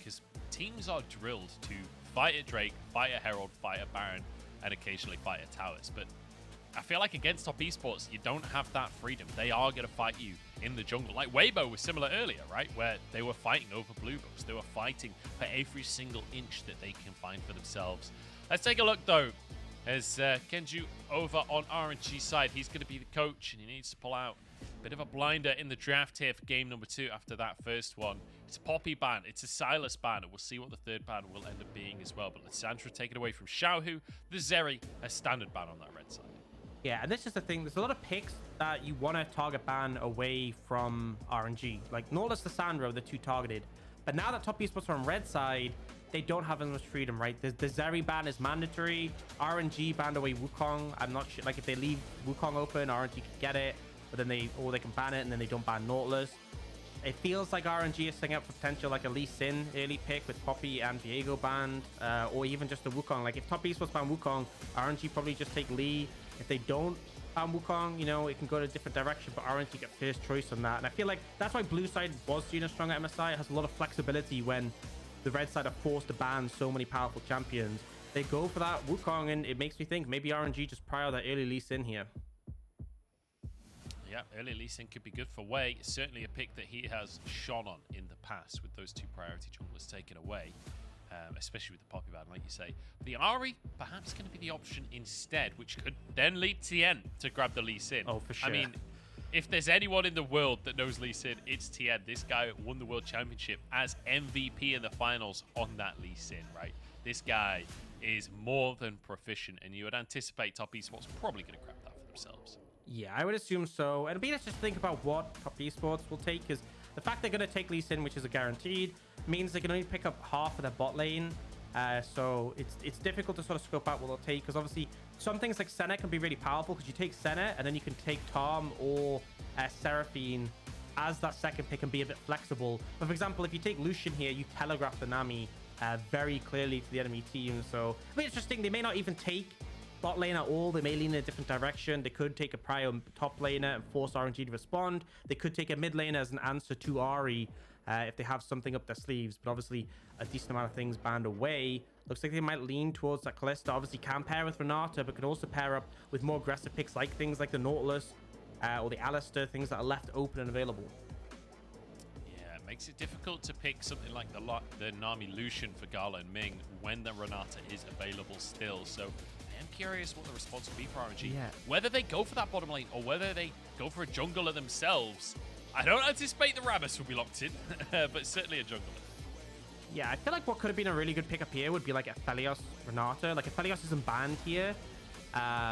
because teams are drilled to fight a Drake, fight a Herald, fight a Baron, and occasionally fight a Towers. But I feel like against top esports, you don't have that freedom. They are going to fight you in the jungle. Like Weibo was similar earlier, right? Where they were fighting over blue buffs. They were fighting for every single inch that they can find for themselves. Let's take a look, though. As Kenju over on RNG side, he's going to be the coach, and he needs to pull out a bit of a blinder in the draft here for game number 2 after that first one. It's a Poppy ban, it's a Silas ban, and we'll see what the third ban will end up being as well. But Lissandra taken away from Xiaohu, the Zeri, a standard ban on that red side. Yeah, and this is the thing. There's a lot of picks that you want to target ban away from RNG. Like Nautilus, Lissandra, the 2 targeted. But now that top esports are on red side, they don't have as much freedom, right? The Zeri ban is mandatory. RNG banned away Wukong. I'm not sure, like if they leave Wukong open, RNG can get it, but then they can ban it and then they don't ban Nautilus. It feels like RNG is setting up for potential like a Lee Sin early pick with Poppy and Viego banned, or even just a Wukong. Like if top esports ban Wukong, RNG probably just take Lee. If they don't ban Wukong, you know, it can go to a different direction, but RNG get first choice on that. And I feel like that's why blue side was seen as strong at MSI. It has a lot of flexibility when the red side are forced to ban so many powerful champions. They go for that Wukong, and it makes me think maybe RNG just prior that early Lee Sin here. Yeah, early Lee Sin could be good for Wei. Certainly a pick that he has shone on in the past with those 2 priority junglers taken away. Especially with the Poppy ban, like you say. The Ahri perhaps going to be the option instead, which could then lead Tien to grab the Lee Sin. Oh, for sure. I mean, if there's anyone in the world that knows Lee Sin, it's Tien. This guy won the World Championship as MVP in the finals on that Lee Sin, right? This guy is more than proficient, and you would anticipate top esports probably going to grab that for themselves. Yeah, I would assume so. And let's just think about what top esports will take, because the fact they're going to take Lee Sin, which is a guaranteed, means they can only pick up half of their bot lane. So it's difficult to sort of scope out what they'll take, because obviously some things like Senna can be really powerful, because you take Senna and then you can take Tom or Seraphine as that second pick and be a bit flexible. But for example, if you take Lucian here, you telegraph the Nami very clearly to the enemy team. So I mean, it's interesting. They may not even take bot lane at all. They may lean in a different direction. They could take a prior top laner and force RNG to respond. They could take a mid laner as an answer to Ahri if they have something up their sleeves. But obviously a decent amount of things banned away. Looks like they might lean towards that Kalista. Obviously can pair with Renata, but can also pair up with more aggressive picks like things like the Nautilus or the Alistair, things that are left open and available. Yeah, it makes it difficult to pick something like the Nami Lucian for Gala and Ming when the Renata is available still. So I'm curious what the response will be for RNG. Yeah. Whether they go for that bottom lane or whether they go for a jungler themselves. I don't anticipate the Rammus will be locked in, but certainly a jungler. Yeah, I feel like what could have been a really good pickup here would be like a Aphelios Renata. Like Aphelios isn't banned here,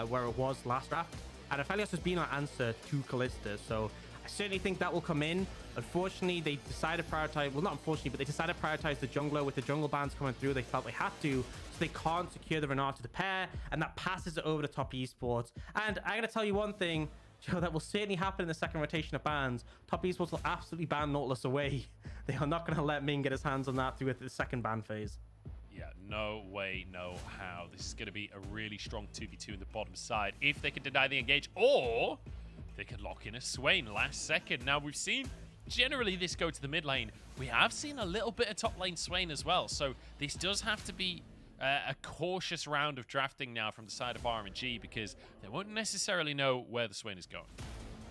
where it was last draft. And Aphelios has been our answer to Kalista. So I certainly think that will come in. Unfortunately, they decided to prioritize, well, not unfortunately, but they decided to prioritize the jungler. With the jungle bans coming through, they felt they had to, so they can't secure the Renata to pair, and that passes it over to top esports. And I gotta tell you one thing, Joe, that will certainly happen in the second rotation of bans. Top esports will absolutely ban Nautilus away. They are not going to let Ming get his hands on that through the second ban phase. Yeah, no way, no how. This is going to be a really strong 2v2 in the bottom side if they can deny the engage, or they can lock in a Swain last second. Now, we've seen generally this go to the mid lane. We have seen a little bit of top lane Swain as well, so this does have to be a cautious round of drafting now from the side of RNG, because they won't necessarily know where the Swain is going.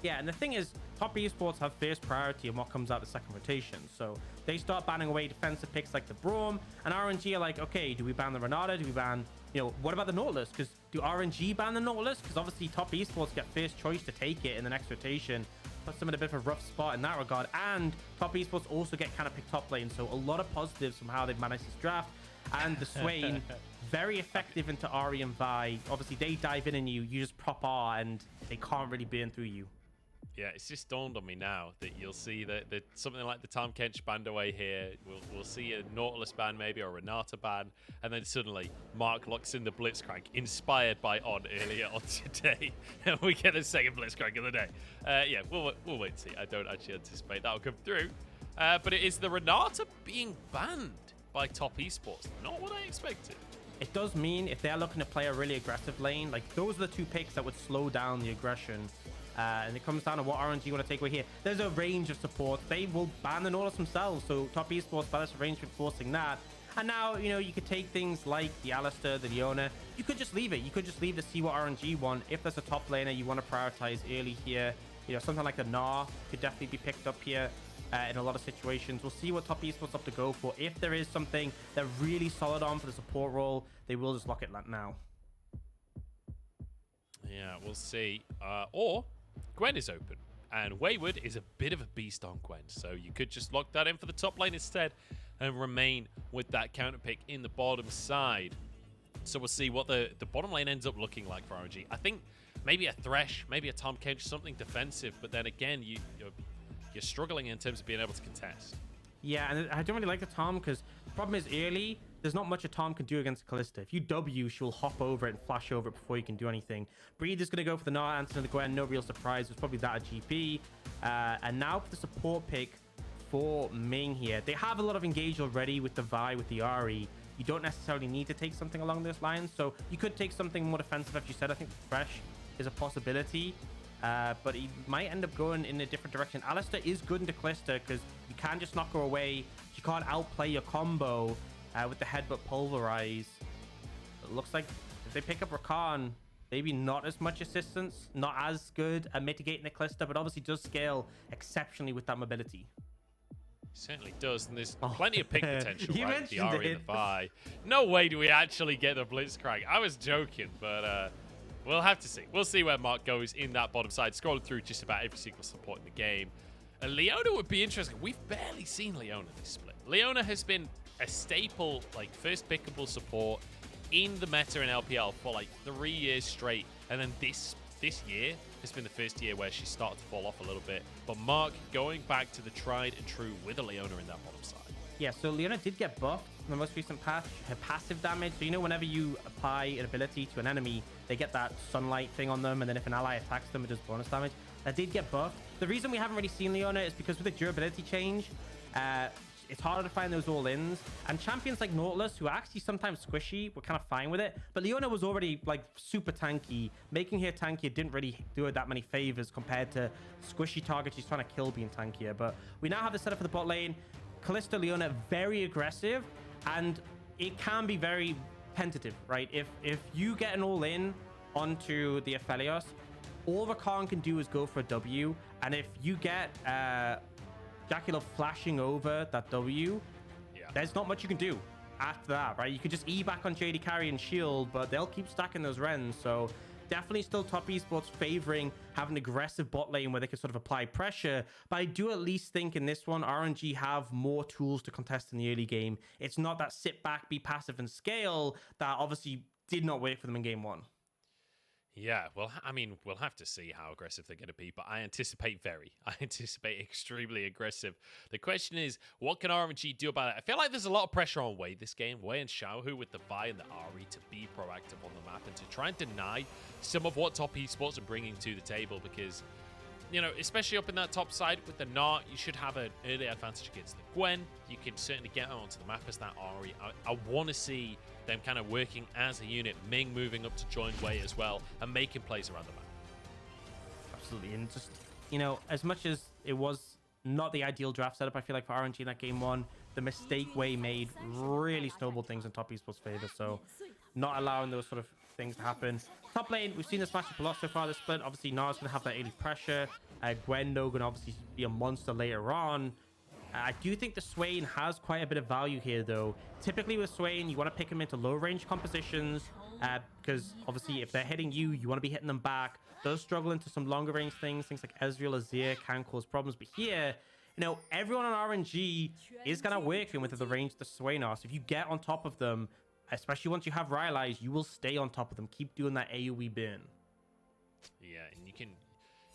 Yeah, and the thing is, top esports have first priority on what comes out the second rotation. So they start banning away defensive picks like the Braum, and RNG are like, okay, do we ban the Renata? Do we ban, you know, what about the Nautilus? Because do RNG ban the Nautilus? Because obviously top esports get first choice to take it in the next rotation. Puts them in a bit of a rough spot in that regard. And top esports also get kind of picked top lane. So a lot of positives from how they've managed this draft. And the Swain, very effective into Ahri and Vi. Obviously, they dive in and you just prop R and they can't really burn through you. Yeah, it's just dawned on me now that you'll see that something like the Tom Kench banned away here. We'll see a Nautilus ban maybe, or a Renata ban, and then suddenly Mark locks in the Blitzcrank, inspired by On earlier on today, and we get the second Blitzcrank of the day. Yeah, we'll wait and see. I don't actually anticipate that'll come through, but it is the Renata being banned by top esports. Not what I expected. It does mean if they're looking to play a really aggressive lane, like those are the 2 picks that would slow down the aggression And it comes down to what RNG want to take away here. There's a range of supports. They will ban the Nautilus themselves. So top esports by this range forcing that. And now, you know, you could take things like the Alistair, the Leona. You could just leave it. You could just leave to see what RNG want. If there's a top laner you want to prioritize early here, you know, something like the Gnar could definitely be picked up here in a lot of situations. We'll see what top esports have to go for. If there is something they're really solid on for the support role, they will just lock it now. Yeah, we'll see. Or Gwen is open. And Wayward is a bit of a beast on Gwen. So you could just lock that in for the top lane instead and remain with that counter pick in the bottom side. So we'll see what the bottom lane ends up looking like for RNG. I think maybe a Thresh, maybe a Tahm Kench, something defensive. But then again, you're struggling in terms of being able to contest. Yeah, and I don't really like the Tahm because the problem is early, there's not much a Tahm can do against Kalista. If you W, she'll hop over it and flash over it before you can do anything. Breed is going to go for the Gnar, answer the Gwen, no real surprise. It's probably that at GP. And now for the support pick for Ming here. They have a lot of engage already with the Vi, with the Ari. You don't necessarily need to take something along those lines. So you could take something more defensive, as you said. I think Fresh is a possibility. But he might end up going in a different direction. Alistair is good into Kalista because you can just knock her away. She can't outplay your combo with the headbutt pulverize. It looks like if they pick up Rakan, maybe not as much assistance, not as good at mitigating the Kalista, but obviously does scale exceptionally with that mobility. Certainly does, and there's plenty of pick potential, You right? The mentioned Ari it. and the Vi. No way do we actually get the Blitzcrank. I was joking, but we'll have to see. We'll see where Mark goes in that bottom side. Scrolling through just about every single support in the game. Leona would be interesting. We've barely seen Leona this split. Leona has been a staple, like, first pickable support in the meta in LPL for like 3 years straight. And then this year has been the first year where she started to fall off a little bit. But Mark going back to the tried and true with a Leona in that bottom side. Yeah, so Leona did get buffed in the most recent patch, her passive damage. So, you know, whenever you apply an ability to an enemy, they get that sunlight thing on them. And then if an ally attacks them, it does bonus damage. That did get buffed. The reason we haven't really seen Leona is because with the durability change, it's harder to find those all-ins. And champions like Nautilus, who are actually sometimes squishy, were kind of fine with it. But Leona was already, like, super tanky. Making her tankier didn't really do her that many favors compared to squishy targets she's trying to kill being tankier. But we now have the setup for the bot lane. Kalista, Leona, very aggressive. And it can be very tentative, right? If you get an all-in onto the Aphelios, all Rakan can do is go for a W. And if you get Jackie flashing over that W, there's not much you can do after that, right? You could just E back on JD Carry and shield, but they'll keep stacking those Rens. So definitely still top esports favoring having an aggressive bot lane where they can sort of apply pressure. But I do at least think in this one, RNG have more tools to contest in the early game. It's not that sit back, be passive and scale that obviously did not work for them in game one. Yeah, well, I mean, we'll have to see how aggressive they're going to be, but I anticipate extremely aggressive. The question is, what can RNG do about it? I feel like there's a lot of pressure on Wei this game. Wei and Xiaohu with the Vi and the Ari to be proactive on the map and to try and deny some of what top esports are bringing to the table because, you know, especially up in that top side with the Gnar, you should have an early advantage against the Gwen. You can certainly get onto the map as that Ari. I want to see them kind of working as a unit. Ming moving up to join Wei as well and making plays around the map. Absolutely. And just, you know, as much as it was not the ideal draft setup, I feel like for RNG in that game one, the mistake Wei made really snowballed things in top esports favor. So not allowing those sort of things to happen. Top lane, we've seen this matchup a lot so far this split. Obviously, Gnar's going to have that early pressure. Gwen, though, going to obviously be a monster later on. I do think the Swain has quite a bit of value here, though. Typically with Swain, you want to pick him into low-range compositions because, obviously, if they're hitting you, you want to be hitting them back. Those struggle into some longer-range things like Ezreal, Azir can cause problems. But here, you know, everyone on RNG is going to work in with the range the Swain are. So if you get on top of them, especially once you have Rylai's, you will stay on top of them. Keep doing that AoE burn. Yeah, and you can,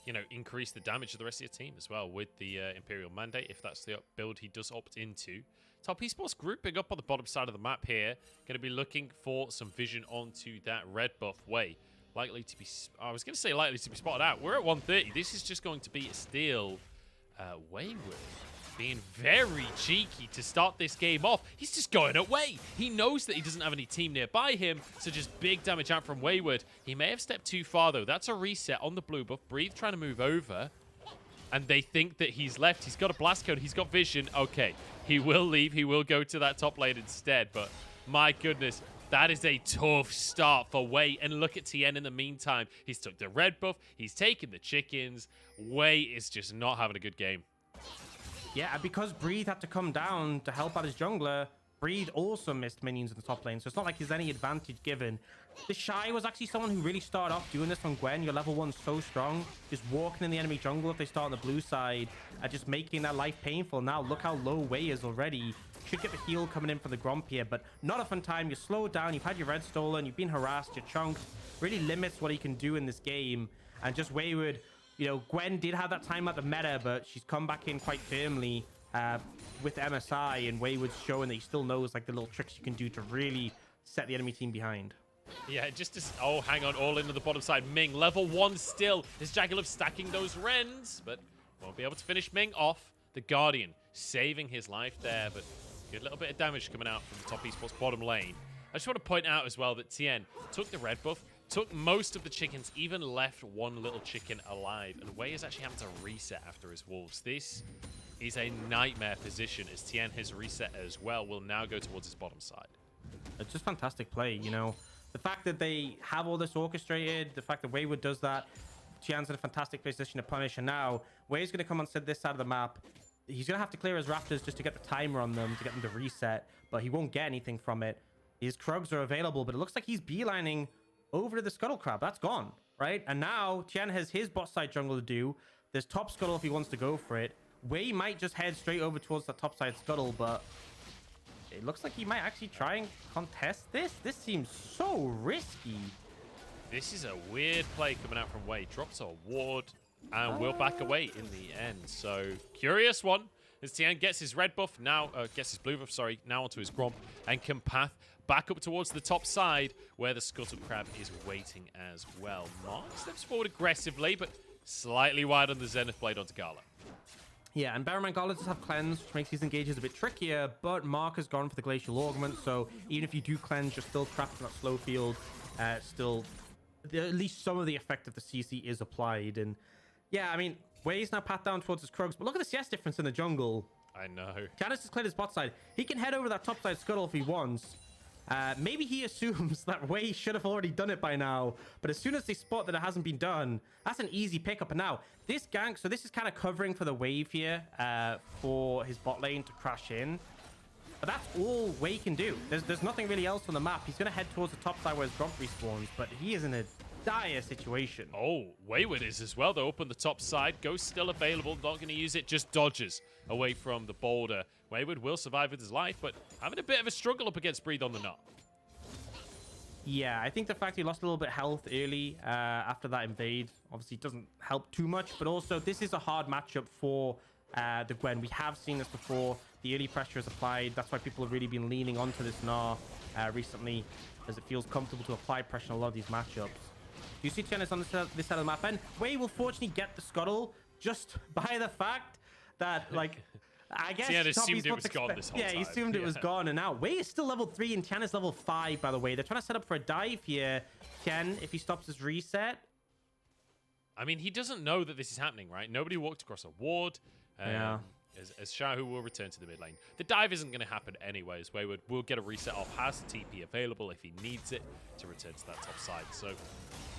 you know, increase the damage of the rest of your team as well with the Imperial Mandate, if that's the build he does opt into. Top Esports grouping up on the bottom side of the map here. Going to be looking for some vision onto that red buff Wei. Likely to be, I was going to say likely to be spotted out. We're at 130. This is just going to be a steal. Wayward being very cheeky to start this game off. He's just going away. He knows that he doesn't have any team nearby him, so just big damage out from Wayward. He may have stepped too far, though. That's a reset on the blue buff. Breathe trying to move over, and they think that he's left. He's got a blast cone. He's got vision. Okay, he will leave. He will go to that top lane instead, but my goodness, that is a tough start for Wei. And look at TN in the meantime. He's took the red buff. He's taken the chickens. Wei is just not having a good game. Yeah, and because Breathe had to come down to help out his jungler, Breathe also missed minions in the top lane, so it's not like there's any advantage given. The Shy was actually someone who really started off doing this on Gwen. Your level 1's so strong, just walking in the enemy jungle if they start on the blue side, and just making their life painful. Now look how low Wei is already. Should get the heal coming in from the Gromp here, but not a fun time. You're slowed down, you've had your red stolen, you've been harassed, you're chunked. Really limits what he can do in this game. And just Wayward, you know, Gwen did have that time at the meta, but she's come back in quite firmly with MSI, and Wayward's showing that he still knows like the little tricks you can do to really set the enemy team behind. Yeah, just as... Oh, hang on. All into the bottom side. Ming, level 1 still. Is Jagalov stacking those Rens, but won't be able to finish Ming off. The Guardian saving his life there, but good little bit of damage coming out from the top esports bottom lane. I just want to point out as well that Tien took the red buff, took most of the chickens, even left one little chicken alive, and Wei is actually having to reset after his wolves. This is a nightmare position as Tien has reset as well. Will now go towards his bottom side. It's just fantastic play, you know. The fact that they have all this orchestrated, the fact that Wayward does that, Tian's in a fantastic position to punish, and now Way's going to come on this side of the map. He's going to have to clear his Raptors just to get the timer on them, to get them to reset, but he won't get anything from it. His Krugs are available, but it looks like he's beelining over to the Scuttle Crab. That's gone, right? And now Tian has his bot side jungle to do. There's top Scuttle if he wants to go for it. Wei might just head straight over towards the top side Scuttle, but it looks like he might actually try and contest this. This seems so risky. This is a weird play coming out from Wei. Drops a ward and will back away in the end. So, curious one. As Tian gets his red buff, now gets his blue buff, sorry, now onto his Gromp, and can path back up towards the top side where the Scuttle Crab is waiting as well. Mark steps forward aggressively, but slightly wide on the Zenith Blade onto Gala. Yeah, and bear in mind, Gala does have cleanse, which makes these engages a bit trickier, but Mark has gone for the Glacial Augment, so even if you do cleanse, you're still trapped in that slow field. Still, at least some of the effect of the CC is applied. And yeah, I mean, Wei's now path down towards his Krugs, but look at the CS difference in the jungle. I know. Janice has cleared his bot side. He can head over that top side Scuttle if he wants. Maybe he assumes that Wei should have already done it by now, but as soon as they spot that it hasn't been done, that's an easy pickup. And now this gank, so this is kind of covering for the wave here for his bot lane to crash in, but that's all Wei can do. There's nothing really else on the map. He's going to head towards the top side where his Gromp respawns, but he is in a dire situation. Oh, Wayward is as well, though, up on the top side. Ghost still available, not going to use it, just dodges away from the boulder. Wayward will survive with his life, but having a bit of a struggle up against Breathe on the Knot. Yeah, I think the fact he lost a little bit of health early after that invade obviously doesn't help too much, but also this is a hard matchup for the Gwen. We have seen this before. The early pressure is applied. That's why people have really been leaning onto this Gnar recently, as it feels comfortable to apply pressure in a lot of these matchups. You see Tian is on this side of the map, and Wei will fortunately get the Scuttle just by the fact that, like, I guess Tian assumed it was gone this whole time. Yeah, he assumed it was gone, and now Wei is still level 3 and Tian is level 5, by the way. They're trying to set up for a dive here. Tian, if he stops his reset. I mean, he doesn't know that this is happening, right? Nobody walked across a ward. Yeah. As Shahu will return to the mid lane. The dive isn't going to happen anyways. Wayward will get a reset off, has the TP available if he needs it to return to that top side. So,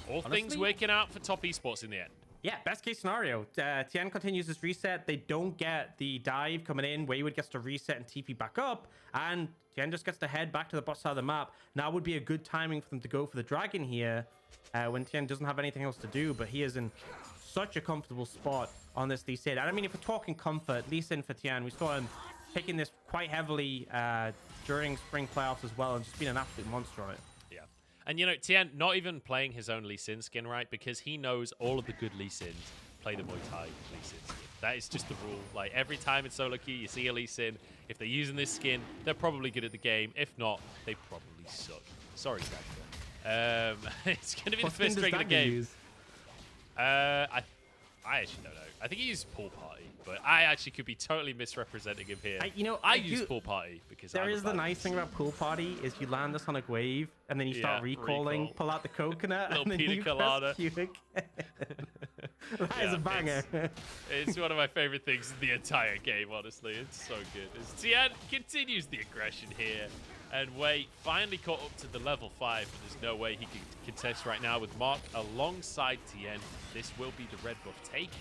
all honestly, things working out for top esports in the end. Yeah, best case scenario. Tian continues his reset. They don't get the dive coming in. Wayward gets to reset and TP back up. And Tian just gets to head back to the bot side of the map. Now would be a good timing for them to go for the dragon here when Tian doesn't have anything else to do. But he is in such a comfortable spot on this Lee Sin. And I mean, if we're talking comfort, Lee Sin for Tian, we saw him picking this quite heavily during spring playoffs as well, and just being an absolute monster on it. Yeah. And, you know, Tian not even playing his own Lee Sin skin, right? Because he knows all of the good Lee Sins play the Muay Thai Lee Sin skin. That is just the rule. Like, every time in solo queue you see a Lee Sin, if they're using this skin, they're probably good at the game. If not, they probably suck. Sorry, Dagger. It's going to be the first drink of the game. I actually don't know. I think he used Pool Party. but I actually could be totally misrepresenting him here. I use Pool Party because there is the nice thing about Pool Party is you land a Sonic Wave and then you start recalling, pull out the coconut, and then you press Q again. That is a banger. It's one of my favorite things in the entire game, honestly. It's so good. As Tien continues the aggression here. And Wei finally caught up to the level 5, but there's no way he can contest right now with Mark alongside Tien. This will be the red buff taken.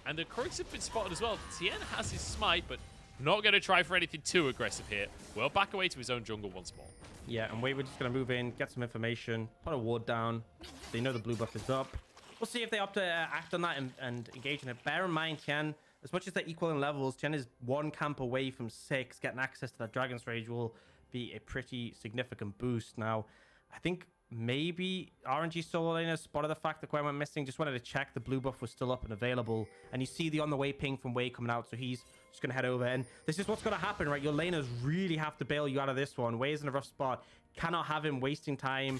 And the Crooks have been spotted as well. Tien has his smite, but not going to try for anything too aggressive here. Will back away to his own jungle once more. Yeah, and Wei, we're just going to move in, get some information, put a ward down. They know the blue buff is up. We'll see if they opt to act on that and engage in it. Bear in mind, Tien, as much as they're equal in levels, Tien is 1 camp away from 6. Getting access to that Dragon's Rage will be a pretty significant boost. Now, I think maybe RNG solo laner spotted the fact that Gwen went missing, just wanted to check the blue buff was still up and available. And you see the on the way ping from Wei coming out, so he's just going to head over. And this is what's going to happen, right? Your laners really have to bail you out of this one. Wei is in a rough spot. Cannot have him wasting time,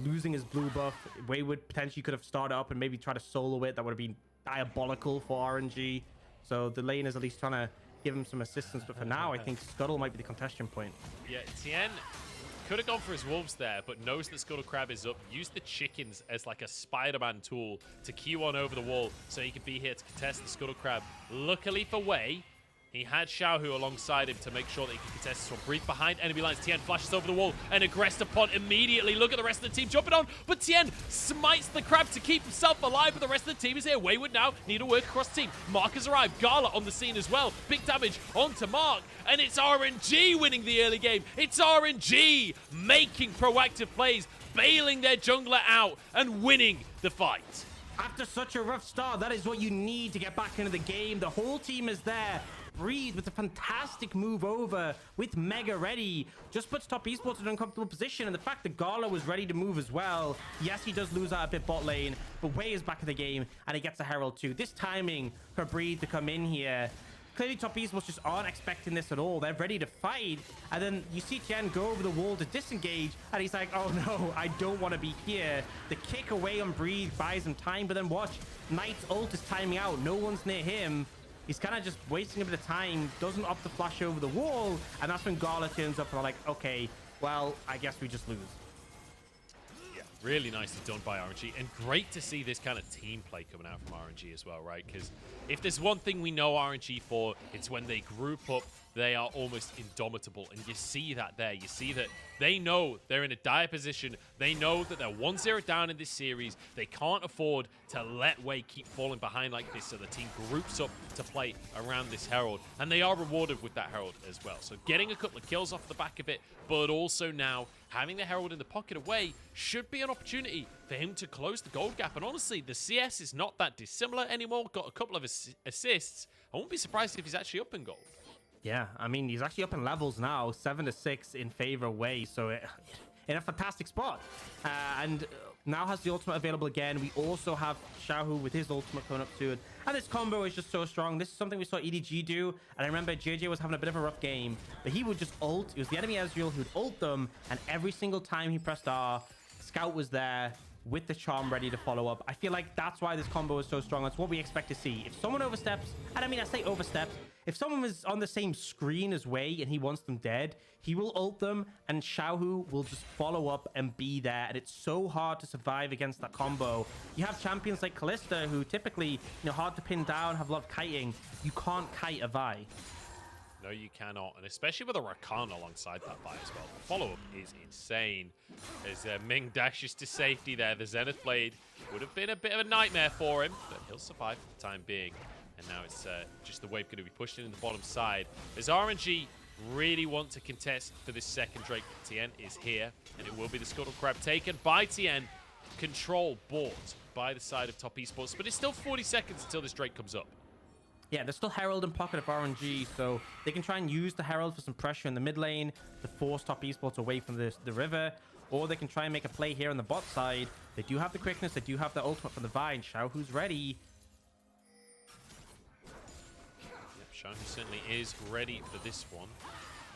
losing his blue buff. Wei would potentially could have started up and maybe try to solo it. That would have been diabolical for RNG. So the laners at least trying to give him some assistance, but for now I think Scuttle might be the contention point. Yeah, Tien could have gone for his wolves there, but knows that Scuttle Crab is up. Use the chickens as like a Spider-Man tool to queue on over the wall so he could be here to contest the Scuttle Crab. Luckily for Wei, he had Xiaohu alongside him to make sure that he could contest this one. Breathe behind enemy lines. Tien flashes over the wall and aggressed upon immediately. Look at the rest of the team jumping on, but Tien smites the crab to keep himself alive, but the rest of the team is here. Wei would now need to work across the team. Mark has arrived. Gala on the scene as well. Big damage onto Mark, and it's RNG winning the early game. It's RNG making proactive plays, bailing their jungler out and winning the fight. After such a rough start, that is what you need to get back into the game. The whole team is there. Breathe with a fantastic move over with Mega ready. Just puts Top Esports in an uncomfortable position. And the fact that Gala was ready to move as well. Yes, he does lose out a bit bot lane, but Wei is back in the game and he gets a Herald too. This timing for Breathe to come in here. Clearly, Top Esports just aren't expecting this at all. They're ready to fight. And then you see Tien go over the wall to disengage. And he's like, oh no, I don't want to be here. The kick away on Breathe buys him time. But then watch, Knight's ult is timing out. No one's near him. He's kind of just wasting a bit of time. Doesn't opt to flash over the wall. And that's when Gala turns up and they're like, okay, well, I guess we just lose. Really nicely done by RNG, and great to see this kind of team play coming out from RNG as well, right? Because if there's one thing we know RNG for, it's when they group up, they are almost indomitable, and you see that there. You see that they know they're in a dire position. They know that they're 1-0 down in this series. They can't afford to let Wei keep falling behind like this, so the team groups up to play around this Herald, and they are rewarded with that Herald as well. So getting a couple of kills off the back of it, but also now having the Herald in the pocket away should be an opportunity for him to close the gold gap. And honestly, the CS is not that dissimilar anymore. Got a couple of assists. I won't be surprised if he's actually up in gold. Yeah, I mean, he's actually up in levels now, 7-6 in favor of Wei, so in a fantastic spot. And now has the ultimate available again. We also have Xiaohu with his ultimate coming up soon. And this combo is just so strong. This is something we saw EDG do. And I remember JJ was having a bit of a rough game, but he would just ult. It was the enemy Ezreal who'd ult them, and every single time he pressed R, Scout was there with the charm ready to follow up. I feel like that's why this combo is so strong. That's what we expect to see. If someone oversteps, and I mean, I say oversteps, if someone was on the same screen as Wei and he wants them dead, he will ult them and Xiaohu will just follow up and be there. And it's so hard to survive against that combo. You have champions like Kalista who typically, hard to pin down, have a lot of kiting. You can't kite a Vi. No, you cannot, and especially with a Rakan alongside that Vi as well. The follow-up is insane. As Ming dashes to safety there, the Zenith Blade would have been a bit of a nightmare for him, but he'll survive for the time being. And now it's just the wave going to be pushed in the bottom side. As RNG really want to contest for this second Drake, Tien is here, and it will be the Scuttle Crab taken by Tien. Control bought by the side of Top Esports, but it's still 40 seconds until this Drake comes up. Yeah, there's still Herald in pocket of RNG, so they can try and use the Herald for some pressure in the mid lane to force Top Esports away from the river, or they can try and make a play here on the bot side. They do have the quickness, they do have the ultimate from the Vine. Xiaohu's ready. Xiaohu certainly is ready for this one.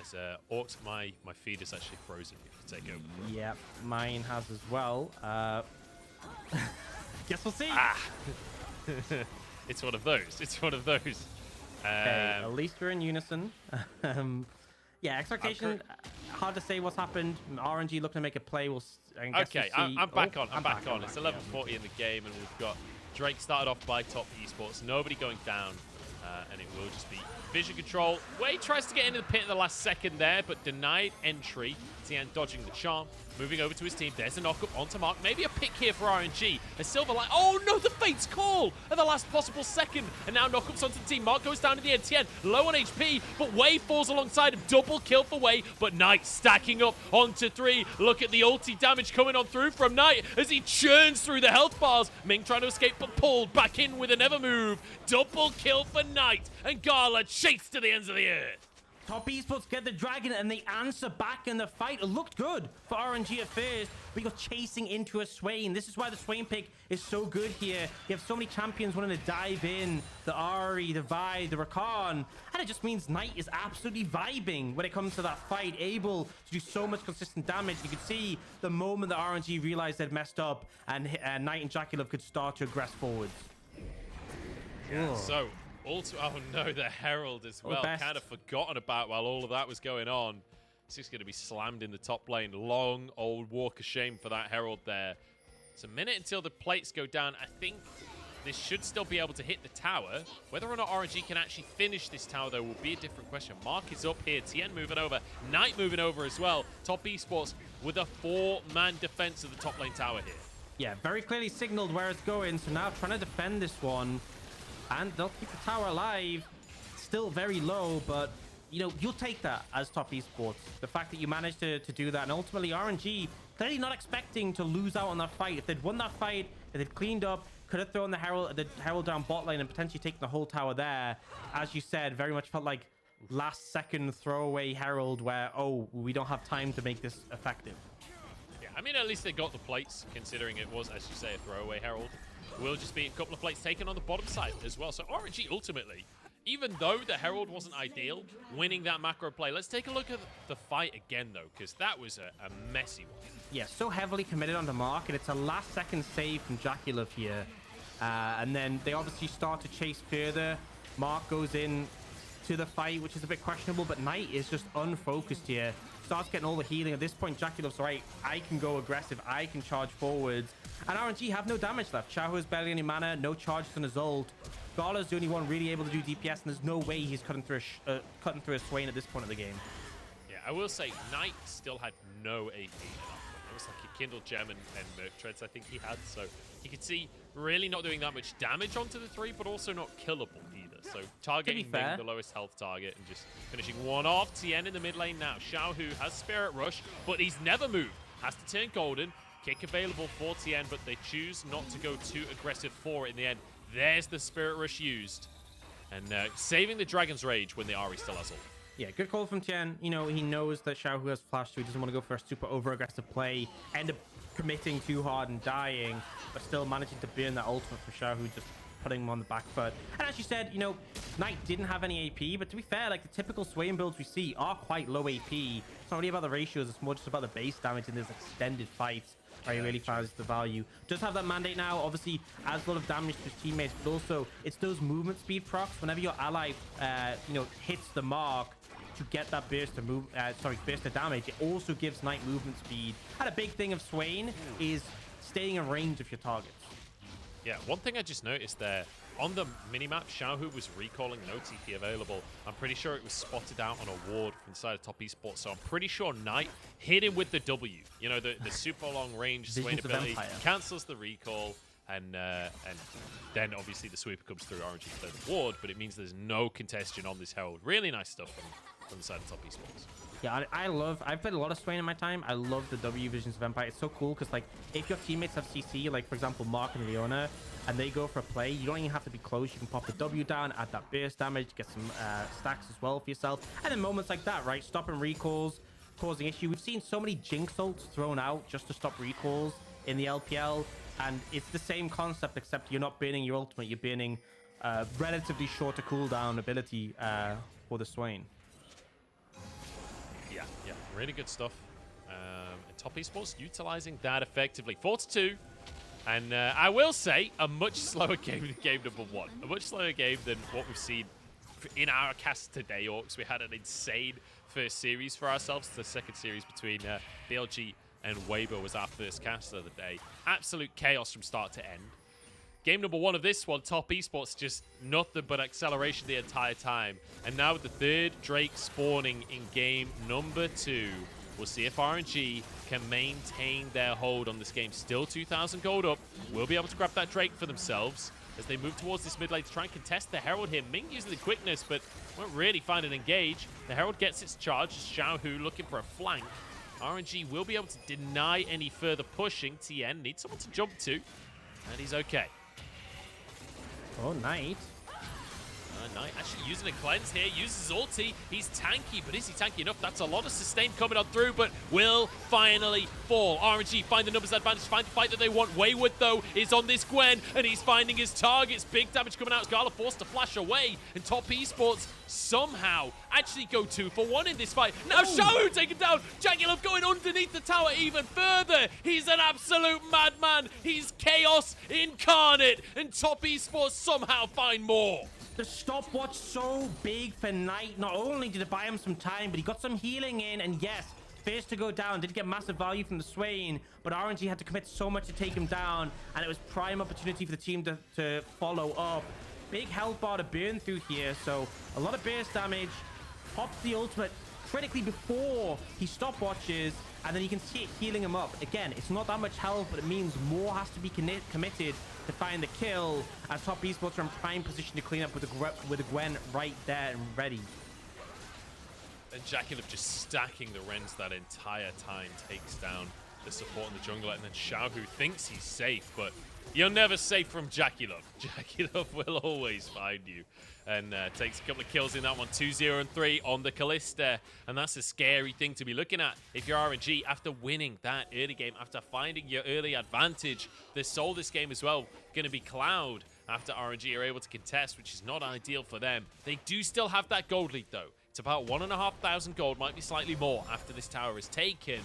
As Orcs, my feed is actually frozen. You can take over. Yeah, mine has as well. Guess we'll see. It's one of those. It's one of those. Okay, at least we're in unison. Yeah, expectation. Hard to say what's happened. RNG looking to make a play. Okay, I'm back on. I'm back on. It's yeah. 11:40 in the game, and we've got Drake started off by top esports. Nobody going down, and it will just be vision control. Wade tries to get into the pit in the last second there, but denied entry. TN dodging the charm. Moving over to his team. There's a knock-up onto Mark. Maybe a pick here for RNG. A silver light. Oh, no, the Fate's call at the last possible second. And now knock-ups onto the team. Mark goes down to the end. TN low on HP, but Way falls alongside him. Double kill for Way, but Knight stacking up onto 3. Look at the ulti damage coming on through from Knight as he churns through the health bars. Ming trying to escape, but pulled back in with another move. Double kill for Knight, and Gala chased to the ends of the earth. Top esports get the dragon and they answer back in the fight. It looked good for RNG at first, but you're chasing into a Swain. This is why the Swain pick is so good here. You have so many champions wanting to dive in. The Ari, the Vi, the Rakan. And it just means Knight is absolutely vibing when it comes to that fight, able to do so much consistent damage. You could see the moment that RNG realized they'd messed up and Knight and Jaculov could start to aggress forwards. Yeah, so... Also, oh no, the Herald as well. Kind of forgotten about while all of that was going on. It's just going to be slammed in the top lane. Long old walk of shame for that Herald there. It's a minute until the plates go down. I think this should still be able to hit the tower. Whether or not RNG can actually finish this tower, though, will be a different question. Mark is up here. TN moving over. Knight moving over as well. Top esports with a 4-man defense of the top lane tower here. Yeah, very clearly signaled where it's going. So now trying to defend this one. And they'll keep the tower alive. Still very low, but, you know, you'll take that as top esports. The fact that you managed to do that. And ultimately, RNG clearly not expecting to lose out on that fight. If they'd won that fight, if they'd cleaned up, could have thrown the Herald down bot lane and potentially taken the whole tower there. As you said, very much felt like last second throwaway Herald where, oh, we don't have time to make this effective. Yeah, I mean, at least they got the plates, considering it was, as you say, a throwaway Herald. Will just be a couple of plates taken on the bottom side as well. So RNG ultimately, even though the Herald wasn't ideal, winning that macro play. Let's take a look at the fight again, though, because that was a messy one. Yeah, so heavily committed on the Mark, and it's a last-second save from Jaculov here. And then they obviously start to chase further. Mark goes in to the fight, which is a bit questionable, but Knight is just unfocused here. Starts getting all the healing. At this point, Jaculov's right. I can go aggressive. I can charge forwards. And RNG have no damage left. Xiao has barely any mana, no charges on his ult. Gala's the only one really able to do DPS, and there's no way he's cutting through a Swain at this point of the game. Yeah, I will say, Knight still had no AP. It was like a Kindle Gem and Merc Treads, I think he had. So you could see really not doing that much damage onto the 3, but also not killable either. So targeting the lowest health target and just finishing one off. TN in the mid lane now. Xiao, who has Spirit Rush, but he's never moved. Has to turn golden. Kick available for TN, but they choose not to go too aggressive for it in the end. There's the Spirit Rush used. And saving the Dragon's Rage when the Ari still has ult. Yeah, good call from Tien. You know, he knows that Xiao, who has Flash 2, doesn't want to go for a super over-aggressive play, end up committing too hard and dying, but still managing to burn that ultimate for Xiao, who just putting him on the back foot. And as you said, you know, Knight didn't have any AP, but to be fair, like the typical Swain builds we see are quite low AP. It's not really about the ratios, it's more just about the base damage in this extended fights. Where he really finds the value. Does have that mandate now, obviously adds a lot of damage to his teammates, but also it's those movement speed procs. Whenever your ally you know, hits the mark to get that burst of damage, it also gives Knight movement speed. And a big thing of Swain is staying in range of your targets. Yeah, one thing I just noticed there, on the minimap, Xiaohu was recalling no TP available. I'm pretty sure it was spotted out on a ward from the side of top esports, so I'm pretty sure Knight hit him with the W. You know, the super long range Swain ability, cancels the recall, and then obviously the sweeper comes through RNG for the ward, but it means there's no congestion on this Herald. Really nice stuff from the side of top esports. Yeah, I've played a lot of Swain in my time. I love the W Visions of Empire. It's so cool because, like, if your teammates have CC, like, for example, Mark and Leona, and they go for a play, you don't even have to be close. You can pop the W down, add that burst damage, get some stacks as well for yourself. And in moments like that, right, stopping recalls, causing issue. We've seen so many Jinx ults thrown out just to stop recalls in the LPL, and it's the same concept, except you're not burning your ultimate. You're burning relatively shorter cooldown ability for the Swain. Yeah, really good stuff. And top esports utilizing that effectively. 4-2. And I will say, a much slower game than game number 1. A much slower game than what we've seen in our cast today, Orcs. We had an insane first series for ourselves. The second series between BLG and Weibo was our first cast of the day. Absolute chaos from start to end. Game number 1 of this one, Top Esports, just nothing but acceleration the entire time. And now with the third Drake spawning in game number 2, we'll see if RNG can maintain their hold on this game. Still 2,000 gold up. Will be able to grab that Drake for themselves as they move towards this mid lane to try and contest the Herald here. Ming using the quickness, but won't really find an engage. The Herald gets its charge. Xiaohu looking for a flank. RNG will be able to deny any further pushing. TN needs someone to jump to, and he's okay. Oh, Knight. Knight actually using a cleanse here, uses ulti. He's tanky, but is he tanky enough? That's a lot of sustain coming on through, but will finally fall. RNG find the numbers advantage, find the fight that they want. Wayward, though, is on this Gwen, and he's finding his targets. Big damage coming out. Gala forced to flash away, and Top Esports somehow actually go 2 for 1 in this fight. Now Xiaohu taken down. Jagular going underneath the tower even further. He's an absolute madman. He's chaos incarnate, and Top Esports somehow find more. The stopwatch so big for Knight. Not only did it buy him some time, but he got some healing in. And yes, first to go down, did get massive value from the Swain, but RNG had to commit so much to take him down, and it was prime opportunity for the team to follow up. Big health bar to burn through here, so a lot of burst damage. Pops the ultimate critically before he stopwatches, and then you can see it healing him up. Again, it's not that much health, but it means more has to be committed to find the kill, as Top Esports are in prime position to clean up with the Gwen right there and ready. And Jaculov just stacking the Rens that entire time, takes down the support in the jungle, and then Xiaohu thinks he's safe, but you're never safe from Jaculov. Jaculov will always find you. And takes a couple of kills in that one. 2-0 and 3 on the Kalista. And that's a scary thing to be looking at if you're RNG after winning that early game, after finding your early advantage. They sold this game as well. Going to be Cloud after RNG are able to contest, which is not ideal for them. They do still have that gold lead, though. It's about 1,500 gold, might be slightly more after this tower is taken.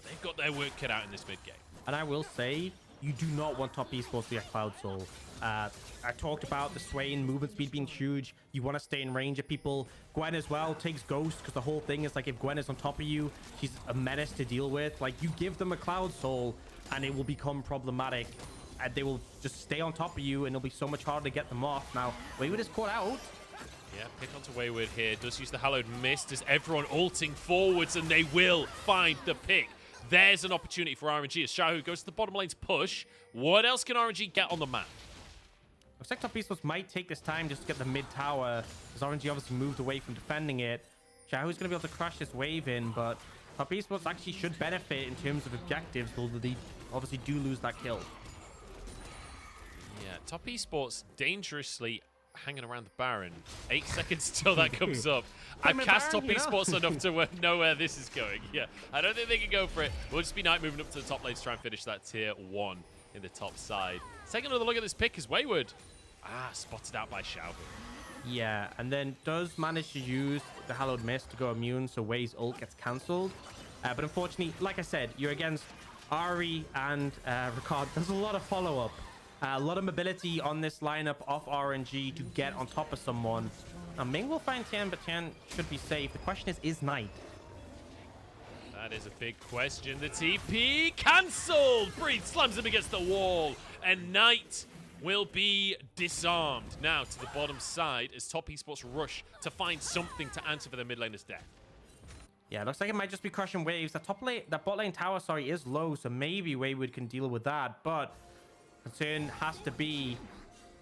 They've got their work cut out in this mid game. And I will say, you do not want Top Esports to get Cloud Soul. I talked about the Swain movement speed being huge. You want to stay in range of people. Gwen as well takes Ghost, because the whole thing is like if Gwen is on top of you, she's a menace to deal with. Like, you give them a Cloud Soul and it will become problematic, and they will just stay on top of you, and it'll be so much harder to get them off. Now, Wayward is caught out. Yeah, pick onto Wayward here. Does use the Hallowed Mist as everyone ulting forwards, and they will find the pick. There's an opportunity for RNG as Xiaohu goes to the bottom lane to push. What else can RNG get on the map? Looks like Top Esports might take this time just to get the mid tower, as RNG obviously moved away from defending it. Xiaohu's going to be able to crash this wave in, but Top Esports actually should benefit in terms of objectives, though they obviously do lose that kill. Yeah, Top Esports dangerously hanging around the Baron. 8 seconds till that comes up. I've cast Top Esports enough to know where this is going. Yeah, I don't think they can go for it. We'll just be Knight moving up to the top lane to try and finish that tier 1 in the top side. Taking another look at this pick is Wayward. Spotted out by Xiaohu. Yeah, and then does manage to use the Hallowed Mist to go immune, so Way's ult gets cancelled. But unfortunately, like I said, you're against Ari and Ricard. There's a lot of follow-up. A lot of mobility on this lineup of RNG to get on top of someone. Now, Ming will find Tian, but Tian should be safe. The question is Knight? That is a big question. The TP cancelled. Breathe slams him against the wall, and Knight will be disarmed. Now to the bottom side as Top Esports rush to find something to answer for the mid laner's death. Yeah, looks like it might just be crushing waves. That bot lane tower, is low, so maybe Wayward can deal with that. But concern has to be,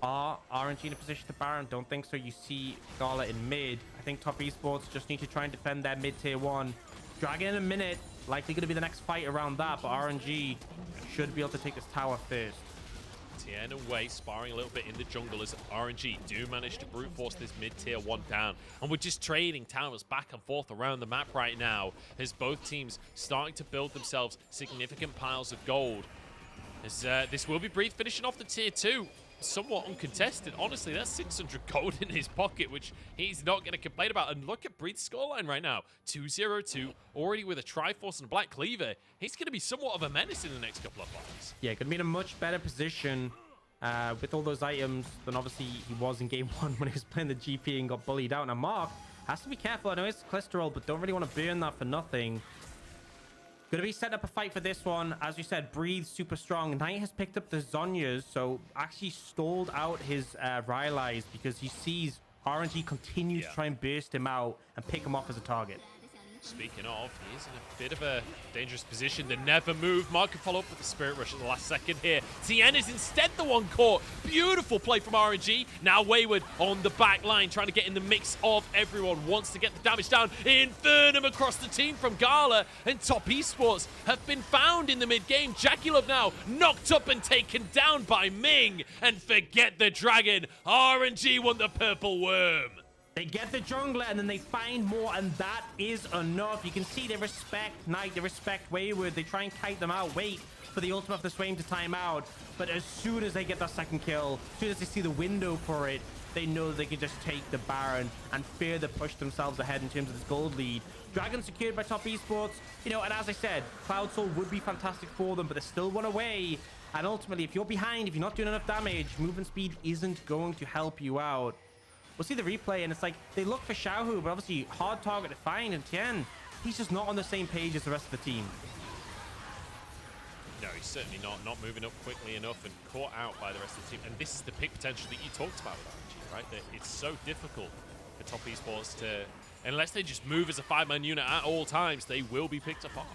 are RNG in a position to Baron? Don't think so. You see Gala in mid. I think Top Esports just need to try and defend their mid tier 1. Dragon in a minute, likely going to be the next fight around that, but RNG should be able to take this tower first. Tien and Wei sparring a little bit in the jungle as RNG do manage to brute force this mid-tier 1 down. And we're just trading towers back and forth around the map right now as both teams starting to build themselves significant piles of gold. As this will be Breathe finishing off the tier 2. somewhat uncontested. Honestly, that's 600 gold in his pocket, which he's not going to complain about. And look at Breed's scoreline right now. 2-0-2, already with a Triforce and a Black Cleaver. He's going to be somewhat of a menace in the next couple of fights. Yeah, going to be in a much better position with all those items than obviously he was in game 1 when he was playing the GP and got bullied out. Now, Mark has to be careful. I know it's cholesterol, but don't really want to burn that for nothing. Going to be setting up a fight for this one. As you said, Breathe super strong. Knight has picked up the Zhonya's, so actually stalled out his Rylai's because he sees RNG continue to try and burst him out and pick him off as a target. Speaking of, he is in a bit of a dangerous position. The never move. Mark can follow up with the Spirit Rush at the last second here. TN is instead the one caught. Beautiful play from RNG. Now Wayward on the back line, trying to get in the mix of everyone. Wants to get the damage down. Infernum across the team from Gala. And Top Esports have been found in the mid-game. Jackulov now knocked up and taken down by Ming. And forget the dragon. RNG won the purple worm. They get the jungler and then they find more, and that is enough. You can see they respect Knight, they respect Wayward. They try and kite them out, wait for the ultimate of the Swain to time out. But as soon as they get that second kill, as soon as they see the window for it, they know they can just take the Baron and further push themselves ahead in terms of this gold lead. Dragon secured by Top Esports. You know, and as I said, Cloud Soul would be fantastic for them, but they're still one away. And ultimately, if you're behind, if you're not doing enough damage, movement speed isn't going to help you out. We'll see the replay, and it's like they look for Xiaohu, but obviously hard target to find. And Tian, he's just not on the same page as the rest of the team. No, he's certainly not moving up quickly enough and caught out by the rest of the team. And this is the pick potential that you talked about with RNG, right? That it's so difficult for Top Esports to, unless they just move as a 5-man unit at all times, they will be picked apart.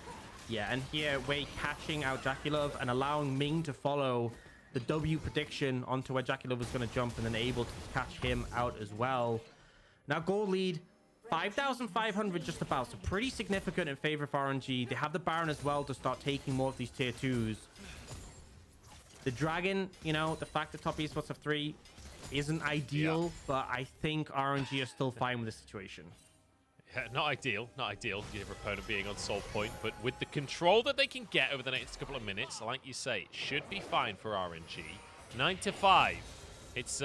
Yeah, and here Wei catching out Jackulov and allowing Ming to follow the W prediction onto where Jackulov was going to jump, and then able to catch him out as well. Now gold lead 5,500 just about, so pretty significant in favor of RNG. They have the Baron as well to start taking more of these tier 2s. The Dragon, you know, the fact that Top Esports have 3 isn't ideal, but I think RNG are still fine with the situation. Yeah, not ideal, your opponent being on soul point, but with the control that they can get over the next couple of minutes, like you say, it should be fine for RNG. 9-5. It's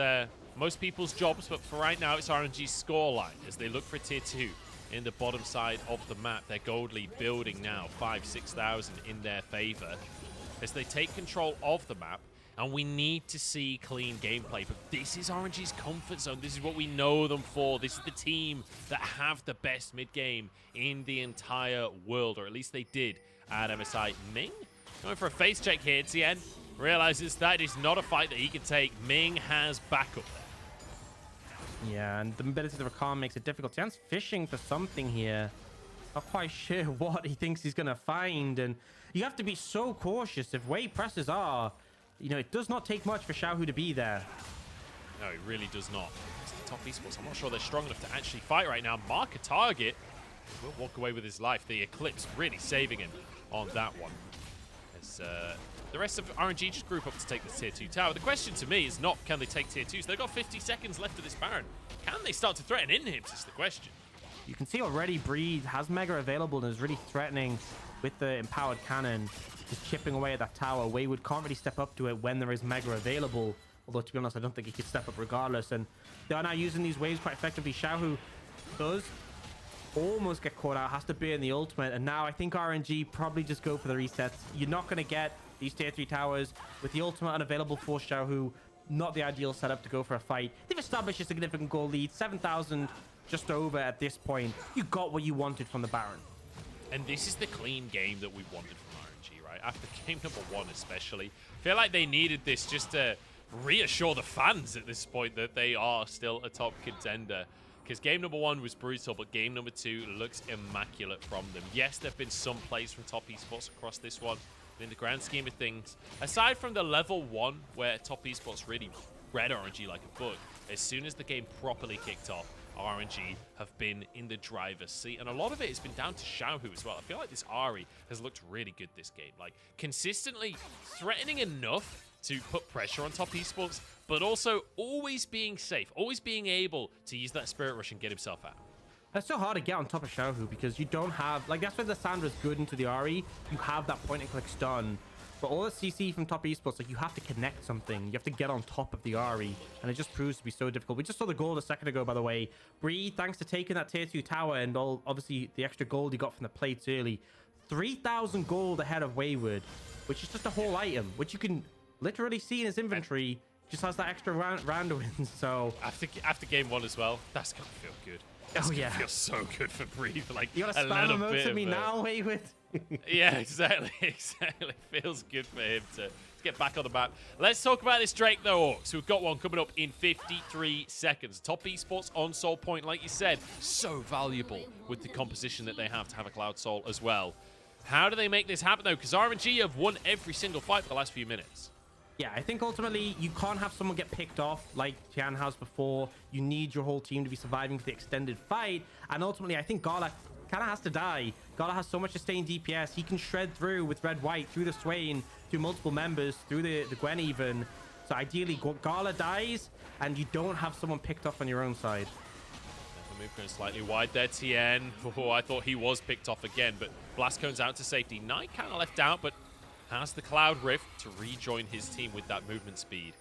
most people's jobs, but for right now, it's RNG's scoreline as they look for tier 2 in the bottom side of the map. Their gold lead building now, 5,000-6,000 in their favor as they take control of the map. And we need to see clean gameplay. But this is RNG's comfort zone. This is what we know them for. This is the team that have the best mid-game in the entire world. Or at least they did at MSI. Ming going for a face check here. Tien realizes that is not a fight that he can take. Ming has backup there. Yeah, and the ability to recall makes it difficult. Tian's fishing for something here. Not quite sure what he thinks he's going to find. And you have to be so cautious. If Wei presses R, you know, it does not take much for Xiaohu to be there. No, it really does not. It's the Top Esports. I'm not sure they're strong enough to actually fight right now. Mark a target. Will walk away with his life. The Eclipse really saving him on that one. As the rest of RNG just group up to take the tier 2 tower. The question to me is not can they take tier 2s. They've got 50 seconds left of this Baron. Can they start to threaten inhibs is the question. You can see already Breed has Mega available and is really threatening with the empowered cannon. Just chipping away at that tower. Wayward can't really step up to it when there is Mega available. Although, to be honest, I don't think he could step up regardless. And they are now using these waves quite effectively. Xiaohu does almost get caught out. Has to be in the ultimate. And now I think RNG probably just go for the resets. You're not going to get these tier 3 towers with the ultimate unavailable for Xiaohu. Not the ideal setup to go for a fight. They've established a significant goal lead. 7,000 just over at this point. You got what you wanted from the Baron. And this is the clean game that we wanted from RNG, right? After game number 1 especially. I feel like they needed this just to reassure the fans at this point that they are still a top contender. Because game number 1 was brutal, but game number 2 looks immaculate from them. Yes, there have been some plays from Top Esports across this one. But in the grand scheme of things, aside from the level 1, where Top Esports really read RNG like a book, as soon as the game properly kicked off, RNG have been in the driver's seat, and a lot of it has been down to Xiaohu as well. I feel like this Ahri has looked really good this game, like consistently threatening enough to put pressure on Top Esports, but also always being safe, always being able to use that Spirit Rush and get himself out. It's so hard to get on top of Xiaohu because you don't have, like, that's where the Sandra's good into the Ahri. You have that point and click stun. But all the CC from top esports, like, you have to connect something. You have to get on top of the Ari, and it just proves to be so difficult. We just saw the goal a second ago, by the way. Bree, thanks to taking that tier 2 tower and obviously the extra gold he got from the plates early. 3,000 gold ahead of Wayward, which is just a whole item, which you can literally see in his inventory. Just has that extra round wins. So after game 1 as well, that's gonna feel good. That's gonna feel so good for Bree. Like, you gotta spam emotes at me now, Wayward. Yeah, exactly. Feels good for him to get back on the map. Let's talk about this Drake, though, Orcs. We've got one coming up in 53 seconds. Top Esports on Soul Point, like you said, so valuable with the composition that they have to have a Cloud Soul as well. How do they make this happen, though? Because RNG have won every single fight for the last few minutes. Yeah, I think ultimately you can't have someone get picked off like Tian has before. You need your whole team to be surviving for the extended fight. And ultimately, I think Gala kind of has to die. Gala has so much sustained DPS. He can shred through with red-white, through the Swain, through multiple members, through the Gwen even. So ideally, Gala dies, and you don't have someone picked off on your own side. The move going slightly wide there, Tien. Oh, I thought he was picked off again, but Blast Cone's out to safety. Knight kind of left out, but has the Cloud Rift to rejoin his team with that movement speed.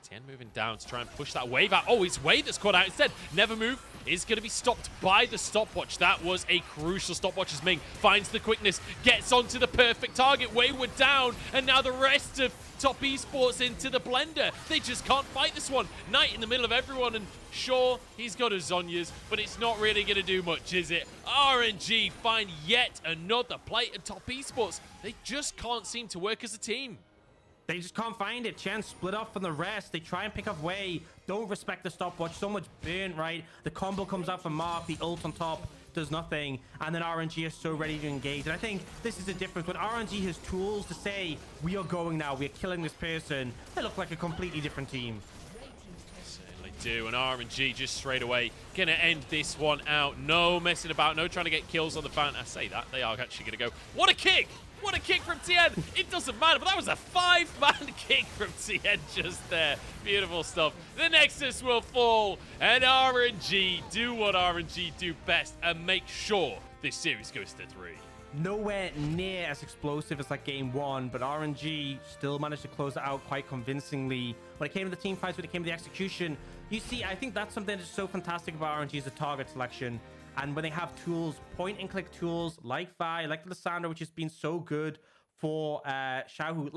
Tien moving down to try and push that wave out. Oh, it's Wade that's caught out instead. Never Move is going to be stopped by the stopwatch. That was a crucial stopwatch as Ming finds the quickness, gets onto the perfect target. Wayward down, and now the rest of Top Esports into the blender. They just can't fight this one. Knight in the middle of everyone, and sure, he's got his Zhonya's, but it's not really going to do much, is it? RNG find yet another play at Top Esports. They just can't seem to work as a team. They just can't find it. Chance split off from the rest. They try and pick up Way. Don't respect the stopwatch. So much burn, right? The combo comes out from Mark. The ult on top does nothing. And then RNG is so ready to engage. And I think this is the difference. When RNG has tools to say, we are going now, we are killing this person, they look like a completely different team. Certainly do. And RNG just straight away going to end this one out. No messing about. No trying to get kills on the fan. I say that. They are actually going to go. What a kick! What a kick from Tien. It doesn't matter, but that was a 5-man kick from Tien just there. Beautiful stuff. The Nexus will fall, and RNG do what RNG do best and make sure this series goes to 3. Nowhere near as explosive as like game 1, but RNG still managed to close it out quite convincingly. When it came to the team fights, when it came to the execution, you see, I think that's something that's so fantastic about RNG is the target selection. And when they have tools, point and click tools like Vi, like the Lissandra, which has been so good for Xiaohu.